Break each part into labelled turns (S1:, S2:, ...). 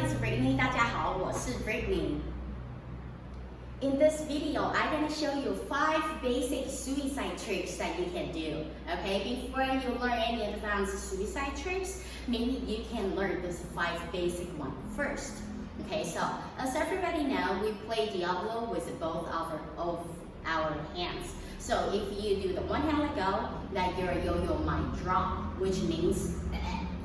S1: it's Britney. 大家好，我是 Britney. In this video, I'm going to show you 5 basic suicide tricks that you can do. Okay, before you learn any advanced suicide tricks, maybe you can learn this 5 basic one first. Okay, so as everybody know, we play Diabolo with both of our hands. So if you do the one hand let go, that your yo-yo might drop, which means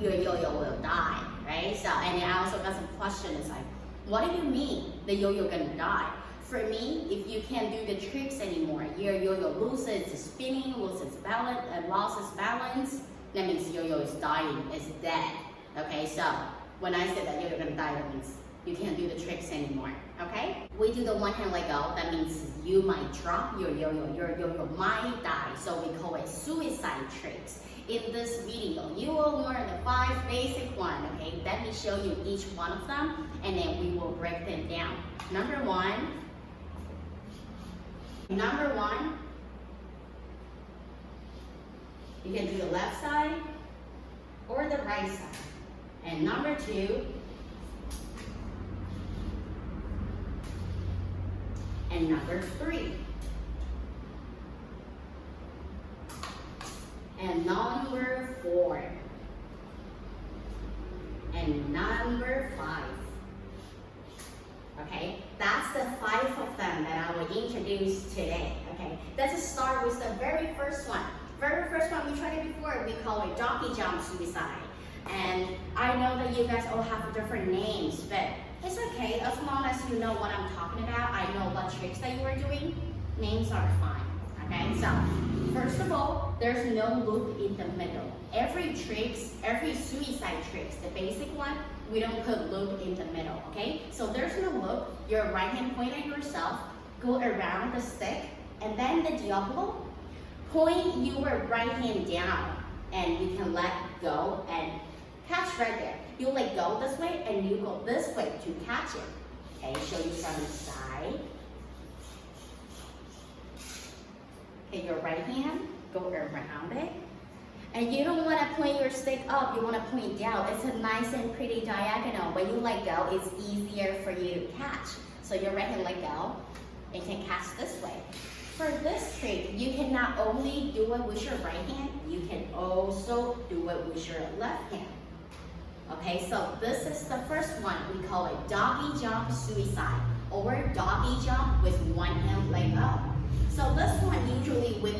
S1: your yo-yo will die, right? So, and I also got some questions like, what do you mean the yo-yo gonna die? For me, if you can't do the tricks anymore, your yo-yo loses spinning, loses balance, loses balance, that means yo-yo is dying, is dead. Okay, so when I say that yo-yo gonna die, that means you can't do the tricks anymore. Okay? We do the one hand let go, that means you might drop your yo-yo might die. So we call it suicide tricks. In this video, you will learn the 5 basic ones. Okay, let me show you each one of them, and then we will break them down. Number one, you can do the left side or the right side. And number 2, and number 3. And number 4. And number 5. Okay, that's the 5 of them that I will introduce today. Okay, let's start with the very first one. Very first one, we tried it before, we call it doggy jump suicide. And I know that you guys all have different names, but it's okay as long as you know what I'm talking about. I know what tricks that you are doing. Names are fine. Okay, so first of all, there's no loop in the middle. Every suicide tricks, the basic one, we don't put loop in the middle. Okay, so there's no loop. Your right hand point at yourself, go around the stick, and then the Diabolo, point your right hand down, and you can let go and catch right there. You let go this way, and you go this way to catch it. Okay, show you from the side. Okay, your right hand, go around it. And you don't want to point your stick up, you want to point down. It's a nice and pretty diagonal. When you let go, it's easier for you to catch. So your right hand let go, and can catch this way. For this trick, you can not only do it with your right hand, you can also do it with your left hand. Okay, so this is the first one. We call it doggy jump suicide, or doggy jump with one hand let go. So this one usually we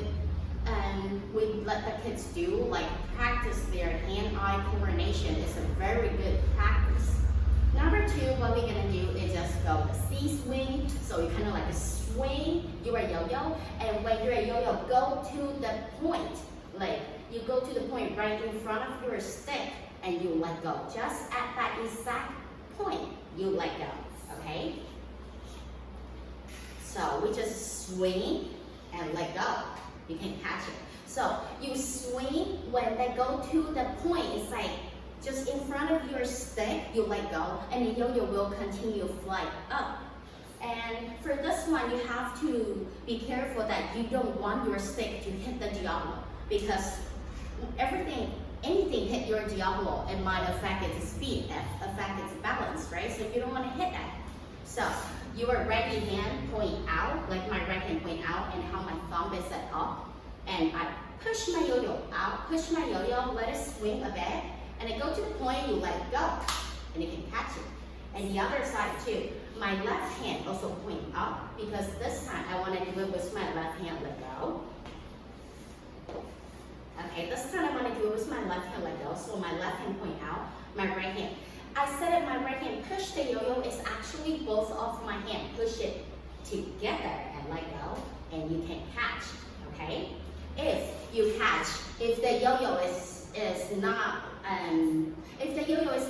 S1: let the kids do, like practice their hand-eye coordination. It's a very good practice. Number 2, what we're gonna do is just go the C-swing. So you kind of like a swing your yo-yo, and when your yo-yo go to the point, like you go to the point right in front of your stick, and you let go. Just at that exact point, you let go, okay? So we just swing and let go. You can catch it. So you swing, when they go to the point, it's like just in front of your stick, you let go, and the yo-yo will continue to fly up. And for this one, you have to be careful that you don't want your stick to hit the Diabolo, because anything hit your Diabolo, it might affect its speed, affect its balance, right? So you don't want to hit that. So your right hand point out, like my right hand point out, and how my thumb is set up. And I push my yo-yo out, push my yo-yo, let it swing a bit, and it go to the point, you let it go, and you can catch it. And the other side too, my left hand also point up, because this time I want to do it with my left hand let go. Okay, this time I want to do it with my left hand let go, so my left hand point out, my right hand. I said that my right hand push the yo-yo, it's actually both of my hand push it together and let go, and you can catch, okay? If the yo-yo is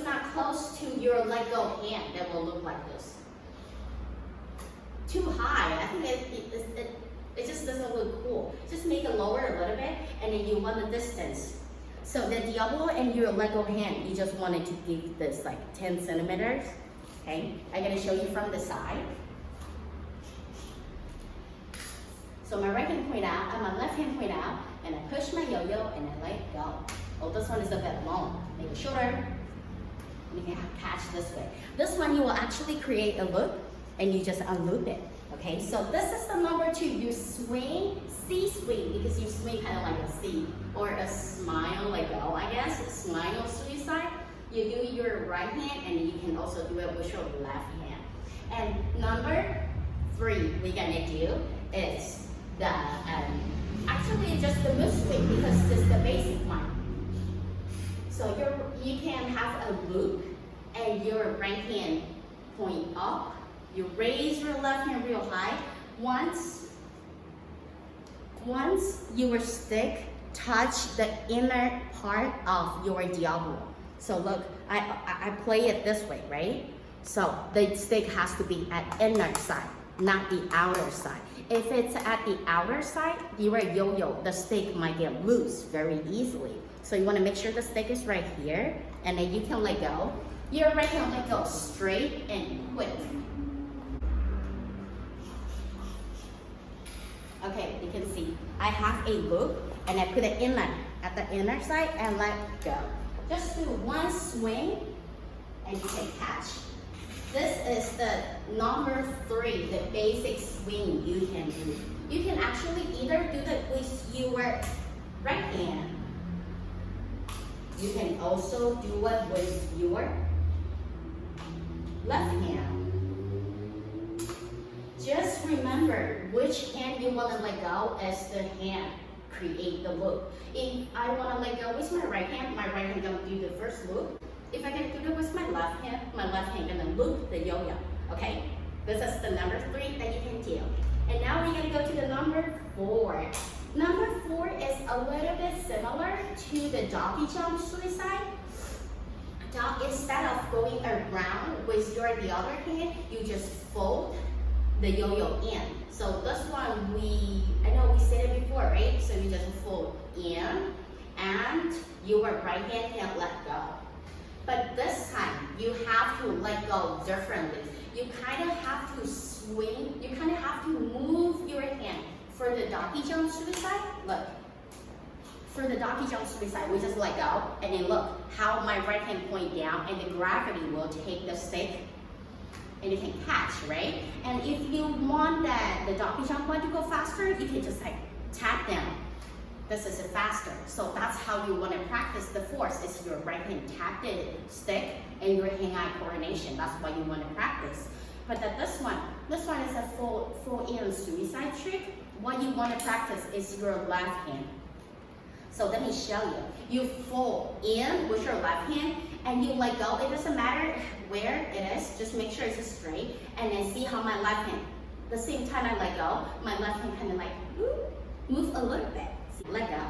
S1: not close to your let go hand, that will look like this. Too high, I think it just doesn't look cool. Just make it lower a little bit, and then you want the distance. So the Diabolo and your let go hand, you just wanted to give this like 10 centimeters. Okay, I'm gonna show you from the side. So my right hand point out, and my left hand point out, and I push my yo-yo and I let go. Oh, this one is a bit long. Make it shorter. You can catch this way. This one you will actually create a loop and you just unloop it. Okay, so this is the number 2. You swing, C swing, because you swing kind of like a C, or a smile like O, I guess, a smile suicide. You do your right hand and you can also do it with your left hand. And number 3 we're gonna do is the, actually just the moose swing because it's the basic one. So you can have a loop and your right hand point up. You raise your left hand real high. Once your stick touch the inner part of your Diabolo. So look, I play it this way, right? So the stick has to be at inner side, not the outer side. If it's at the outer side, your yo-yo, the stick might get loose very easily. So you want to make sure the stick is right here, and then you can let go. Your right hand let go straight and quick. Okay, you can see I have a loop and I put it at the inner side and let go. Just do one swing and you can catch. This is the number 3, the basic swing you can do. You can actually either do it with your right hand. You can also do it with your left hand. Just remember which hand you want to let go as the hand create the loop. If I want to let go with my right hand gonna do the first loop. If I can do it with my left hand gonna loop the yo-yo. Okay? This is the number 3 that you can do. And now we're gonna go to the number 4. Number 4 is a little bit similar to the doggy jump suicide. Instead of going around with the other hand, you just fold the yo-yo in. So this one I know we said it before, right? So you just fold in and your right hand can't let go. But this time you have to let go differently. You kind of have to swing, you kind of have to move your hand. For the doggy jump suicide, look. For the doggy jump suicide, we just let go, and then look how my right hand point down, and the gravity will take the stick, and you can catch, right? And if you want the doggy jump one to go faster, you can just like tap down. This is faster. So that's how you want to practice the force. Is your right hand tap the stick and your hand-eye coordination. That's what you want to practice. But this one is a full in suicide trick. What you want to practice is your left hand. So let me show you. You fold in with your left hand and you let go. It doesn't matter where it is, just make sure it's straight, and then see how my left hand, the same time I let go, my left hand kind of like move a little bit. Let go.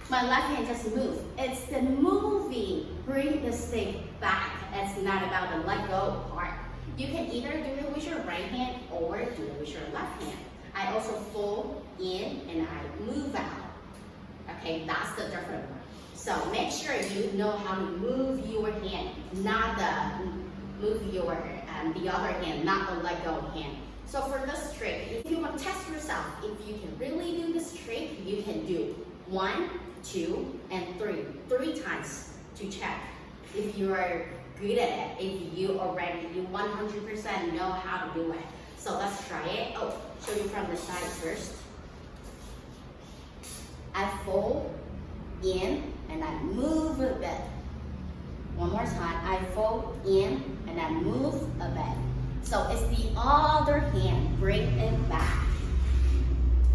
S1: My left hand just move. It's the moving, bring the stick back. It's not about the let go part. You can either do it with your right hand or do it with your left hand. I also fold in and I move out. Okay, that's the different one. So make sure you know how to move your hand, not move your the other hand, not the let go hand. So for this trick, if you want to test yourself, if you can really do this trick, you can do 1, 2, and 3. 3 times to check if you are good at it, if you 100% know how to do it. So let's try it. Oh, show you from the side first. I fold in and I move a bit. One more time. I fold in and I move a bit. So it's the other hand. Bring it back.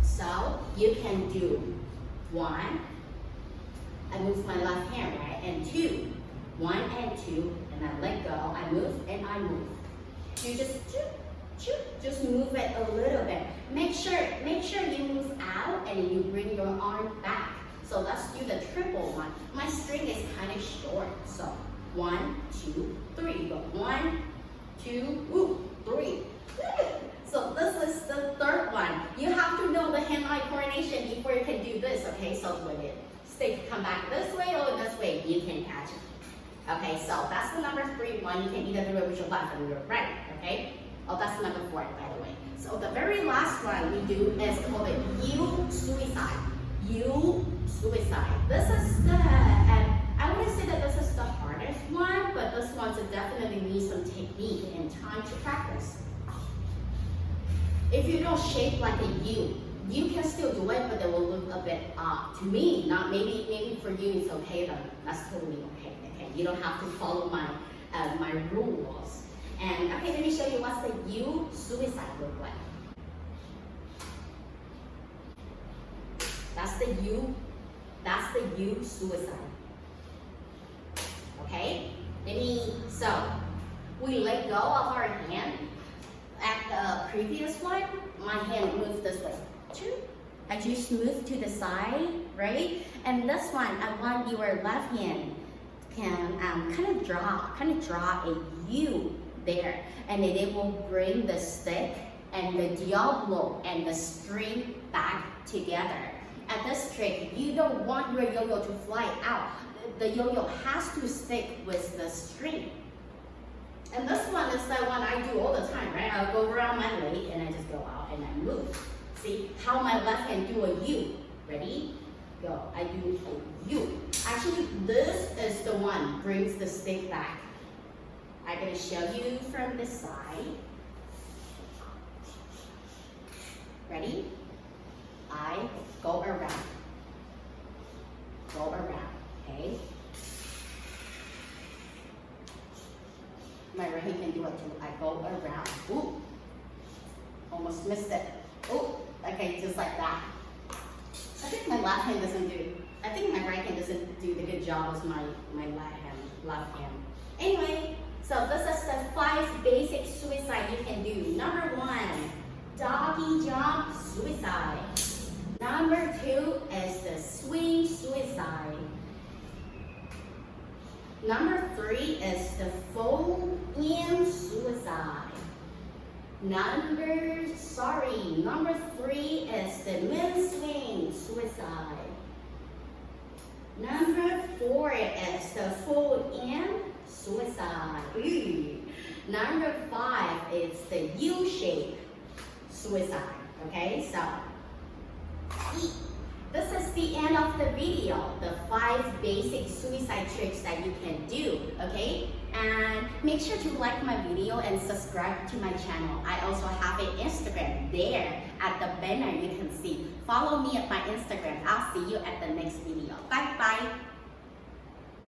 S1: So you can do 1. I move my left hand, right? And 2. 1 and 2, and I let go. I move and I move. You just move it a little bit. Make sure you move out and you bring your arm back. So let's do the triple one. My string is kind of short, so 1, 2, 3. You go 1, 2, 3. So this is the third one. You have to know the hand-eye coordination before you can do this. Okay, so when it stick come back this way or this way, you can catch it. Okay, so that's the number 3 one. You can either do it with your left or your right. Okay. Oh, that's number 4, by the way. So the very last one we do is called a you suicide. You suicide. This is the, and I would say that this is the hardest hardest one, but this one's definitely needs some technique and time to practice. If you don't shape like a U, you can still do it, but it will look a bit odd. To me, not maybe for you it's okay though. That's totally okay. Okay, you don't have to follow my my rules. And okay, let me show you what's the U suicide look like. That's the U. That's the U suicide. Okay, so we let go of our hand. At the previous one, my hand moved this way. I just moved to the side, right? And this one, I want your left hand can kind of draw a U there, and then it will bring the stick and the Diabolo and the string back together. At this trick, you don't want your yo-yo to fly out. The yo-yo has to stick with the string. And this one is the one I do all the time, right? I'll go around my leg and I just go out and I move. See how my left hand do a U. Ready? Go. I do a U. Actually, this is the one brings the stick back. I'm gonna show you from this side. Ready? I go around. Go around. Okay. My right hand can do it too. I go around. Ooh. Almost missed it. Ooh. Okay, just like that. I think my left hand doesn't do. I think my right hand doesn't do the good job as my left hand. Anyway, so this is the 5 basic suicide you can do. Number 1, doggy jump suicide. Number 2 is the swing suicide. Number 3 is the fold in suicide. Number 3 is the mid swing suicide. Number 4 is the fold in suicide. Ooh. Number 5 is the U-shape suicide. Okay, so this is the end of the video, the 5 basic suicide tricks that you can do, okay? And make sure to like my video and subscribe to my channel. I also have an Instagram there at the banner you can see. Follow me at my Instagram. I'll see you at the next video. Bye bye.